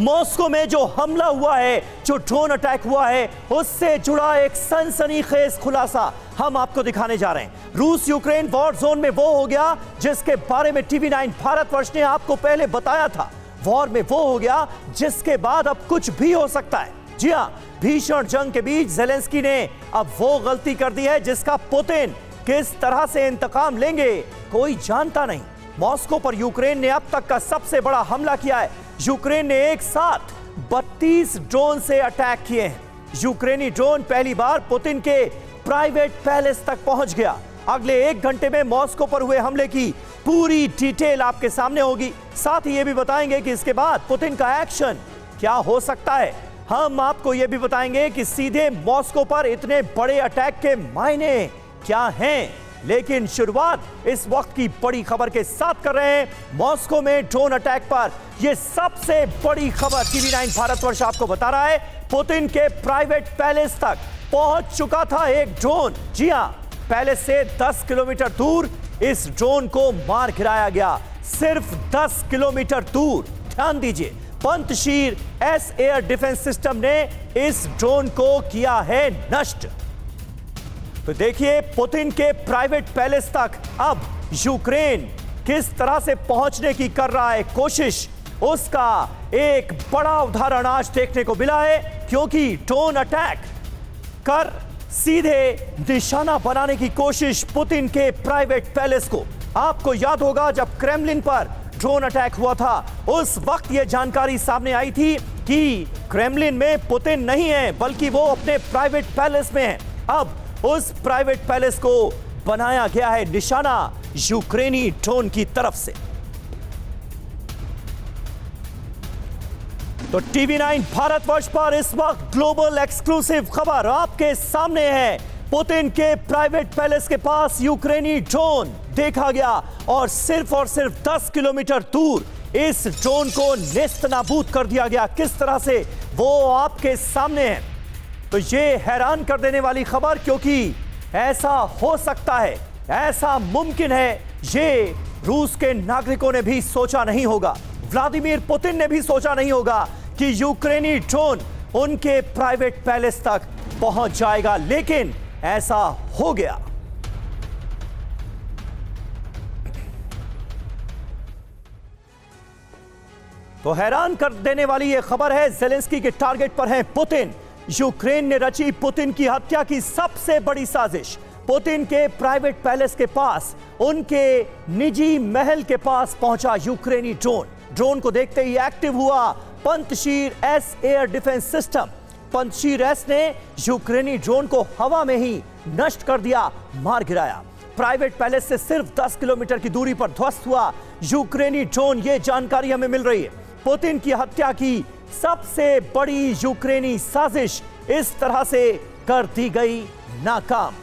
Moscow में जो हमला हुआ है, जो ड्रोन अटैक हुआ है, उससे जुड़ा एक सनसनीखेज खुलासा हम आपको दिखाने जा रहे हैं। रूस यूक्रेन वॉर जोन में वो हो गया जिसके बारे में टीवी 9 भारतवर्ष ने आपको पहले बताया था। वॉर में वो हो गया जिसके बाद अब कुछ भी हो सकता है। जी हां, भीषण जंग के बीच ज़ेलेंस्की ने अब वो गलती कर दी है जिसका पुतिन किस तरह से इंतकाम लेंगे कोई जानता नहीं। मॉस्को पर यूक्रेन ने अब तक का सबसे बड़ा हमला किया है। यूक्रेन ने एक साथ 32 ड्रोन से अटैक किए हैं। यूक्रेनी ड्रोन पहली बार पुतिन के प्राइवेट पैलेस तक पहुंच गया। अगले 1 घंटे में मॉस्को पर हुए हमले की पूरी डिटेल आपके सामने होगी। साथ ही ये भी बताएंगे कि इसके बाद पुतिन का एक्शन क्या हो सकता है। हम आपको यह भी बताएंगे कि सीधे मॉस्को पर इतने बड़े अटैक के मायने क्या हैं। लेकिन शुरुआत इस वक्त की बड़ी खबर के साथ कर रहे हैं। मॉस्को में ड्रोन अटैक पर यह सबसे बड़ी खबर टीवी 9 भारतवर्ष आपको बता रहा है। पुतिन के प्राइवेट पैलेस तक पहुंच चुका था एक ड्रोन। जी हां, पैलेस से 10 किलोमीटर दूर इस ड्रोन को मार गिराया गया। सिर्फ 10 किलोमीटर दूर। ध्यान दीजिए, पंतशीर एस एयर डिफेंस सिस्टम ने इस ड्रोन को किया है नष्ट। तो देखिए, पुतिन के प्राइवेट पैलेस तक अब यूक्रेन किस तरह से पहुंचने की कर रहा है कोशिश, उसका एक बड़ा उदाहरण आज देखने को मिला है। क्योंकि ड्रोन अटैक कर सीधे निशाना बनाने की कोशिश पुतिन के प्राइवेट पैलेस को। आपको याद होगा जब क्रेमलिन पर ड्रोन अटैक हुआ था, उस वक्त यह जानकारी सामने आई थी कि क्रेमलिन में पुतिन नहीं है बल्कि वो अपने प्राइवेट पैलेस में है। अब उस प्राइवेट पैलेस को बनाया गया है निशाना यूक्रेनी ड्रोन की तरफ से। तो टीवी 9 भारतवर्ष पर इस वक्त ग्लोबल एक्सक्लूसिव खबर आपके सामने है। पुतिन के प्राइवेट पैलेस के पास यूक्रेनी ड्रोन देखा गया और सिर्फ 10 किलोमीटर दूर इस ड्रोन को नेस्तनाबूद कर दिया गया। किस तरह से वो आपके सामने है। तो ये हैरान कर देने वाली खबर, क्योंकि ऐसा हो सकता है, ऐसा मुमकिन है, ये रूस के नागरिकों ने भी सोचा नहीं होगा, व्लादिमीर पुतिन ने भी सोचा नहीं होगा कि यूक्रेनी ड्रोन उनके प्राइवेट पैलेस तक पहुंच जाएगा। लेकिन ऐसा हो गया। तो हैरान कर देने वाली यह खबर है, ज़ेलेंस्की के टारगेट पर है पुतिन। यूक्रेन ने रची पुतिन की हत्या की सबसे बड़ी साजिश। पुतिन के प्राइवेट पैलेस के पास, उनके निजी महल के पास पहुंचा यूक्रेनी ड्रोन। ड्रोन को देखते ही एक्टिव हुआ Pantsir S air defence system. Pantsir S ने यूक्रेनी ड्रोन को हवा में ही नष्ट कर दिया, मार गिराया। प्राइवेट पैलेस से सिर्फ 10 किलोमीटर की दूरी पर ध्वस्त हुआ यूक्रेनी ड्रोन। यह जानकारी हमें मिल रही है। पुतिन की हत्या की सबसे बड़ी यूक्रेनी साजिश इस तरह से कर दी गई नाकाम।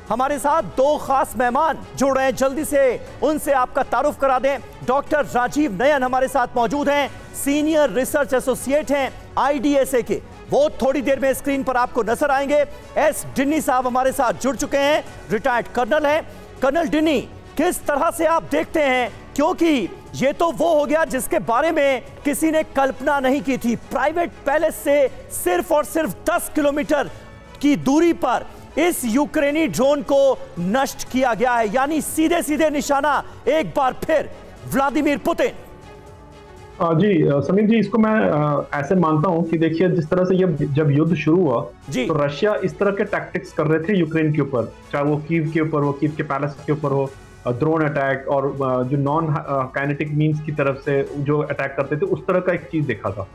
हमारे साथ 2 खास मेहमान जुड़ रहे हैं, जल्दी से उनसे आपका तारुफ करा दें। डॉक्टर राजीव नयन हमारे साथ मौजूद हैं, सीनियर रिसर्च एसोसिएट हैं IDSA के। वो थोड़ी देर में स्क्रीन पर आपको नजर आएंगे। एस डिन्नी साहब हमारे साथ जुड़ चुके हैं, रिटायर्ड कर्नल हैं। कर्नल डिन्नी, किस तरह से आप देखते हैं, क्योंकि ये तो वो हो गया जिसके बारे में किसी ने कल्पना नहीं की थी। प्राइवेट पैलेस से सिर्फ 10 किलोमीटर की दूरी पर इस यूक्रेनी ड्रोन को नष्ट किया गया है, यानी सीधे सीधे निशाना एक बार फिर व्लादिमीर पुतिन। जी समीर जी, इसको मैं ऐसे मानता हूं कि देखिए, जिस तरह से ये जब युद्ध शुरू हुआ तो रशिया इस तरह के टैक्टिक्स कर रहे थे यूक्रेन के ऊपर, चाहे वो कीव के ऊपर हो, कीव के पैलेस के ऊपर हो, ड्रोन अटैक और जो नॉन काइनेटिक मीन्स की तरफ से जो अटैक करते थे, उस तरह का एक चीज देखा था।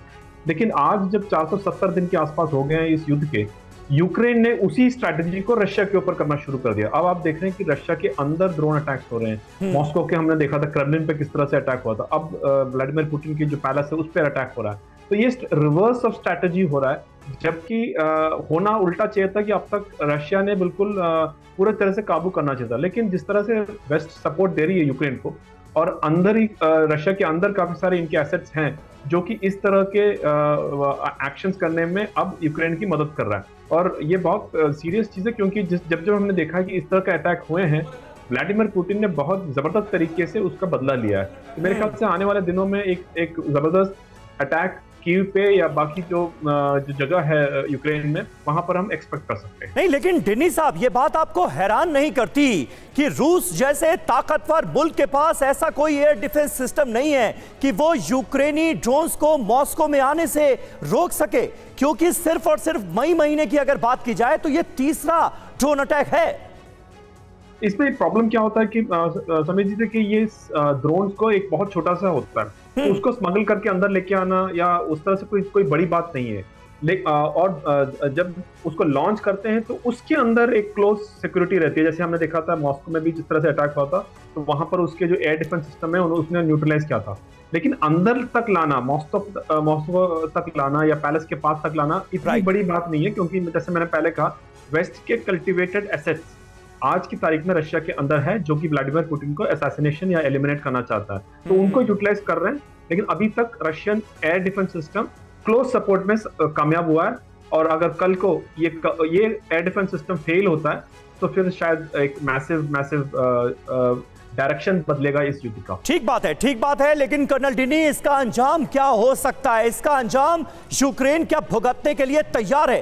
लेकिन आज जब 470 दिन के आसपास हो गए हैं इस युद्ध के, यूक्रेन ने उसी स्ट्रैटेजी को रशिया के ऊपर करना शुरू कर दिया। अब आप देख रहे हैं कि रशिया के अंदर ड्रोन अटैक्स हो रहे हैं। मॉस्को के हमने देखा था, क्रेमलिन पे किस तरह से अटैक हुआ था। अब व्लादिमीर पुतिन की जो पैलेस है उस पर अटैक हो रहा है। तो ये रिवर्स ऑफ स्ट्रैटेजी हो रहा है, जबकि होना उल्टा चाहिए था कि अब तक रशिया ने बिल्कुल पूरे तरह से काबू करना चाहिए था। लेकिन जिस तरह से वेस्ट सपोर्ट दे रही है यूक्रेन को, और अंदर ही रशिया के अंदर काफी सारे इनके एसेट्स हैं जो कि इस तरह के एक्शंस करने में अब यूक्रेन की मदद कर रहा है। और ये बहुत सीरियस चीज़ है, क्योंकि जब हमने देखा कि इस तरह का अटैक हुए हैं, व्लादिमीर पुतिन ने बहुत जबरदस्त तरीके से उसका बदला लिया है। तो मेरे ख्याल से आने वाले दिनों में एक जबरदस्त अटैक कीव पे या बाकी जो जगह है यूक्रेन में, वहां पर हम एक्सपेक्ट कर सकते हैं। नहीं, लेकिन डिनी साहब, ये बात आपको हैरान नहीं करती कि रूस जैसे ताकतवर मुल्क के पास ऐसा कोई एयर डिफेंस सिस्टम नहीं है कि वो यूक्रेनी ड्रोन्स को मॉस्को में आने से रोक सके? क्योंकि सिर्फ और सिर्फ मई महीने की अगर बात की जाए तो ये तीसरा ड्रोन अटैक है। इसमें प्रॉब्लम क्या होता है कि समझ लीजिए कि ये ड्रोन्स को एक बहुत छोटा सा होता है, तो उसको स्मगल करके अंदर लेके आना या उस तरह से कोई बड़ी बात नहीं है। और जब उसको लॉन्च करते हैं तो उसके अंदर एक क्लोज सिक्योरिटी रहती है। जैसे हमने देखा था मॉस्को में भी जिस तरह से अटैक हुआ था, तो वहां पर उसके जो एयर डिफेंस सिस्टम है उसने न्यूट्रलाइज किया था। लेकिन अंदर तक लाना, मॉस्को तक लाना या पैलेस के पास तक लाना इतनी बड़ी बात नहीं है, क्योंकि जैसे मैंने पहले कहा, वेस्ट के कल्टिवेटेड एसेट्स आज की तारीख में रशिया के अंदर है, जो कि व्लादिमीर पुतिन को असैसिनेशन या एलिमिनेट करना चाहता है, तो उनको यूटिलाइज कर रहे हैं। लेकिन अभी तक Russian air defence system close support में कामयाब हुआ है, और अगर कल को ये एयर डिफेंस सिस्टम फेल होता है तो फिर शायद एक मैसिव डायरेक्शन बदलेगा इस युद्ध का। ठीक बात है, लेकिन कर्नल डिनी, इसका अंजाम क्या हो सकता है? इसका अंजाम यूक्रेन क्या भुगतने के लिए तैयार है?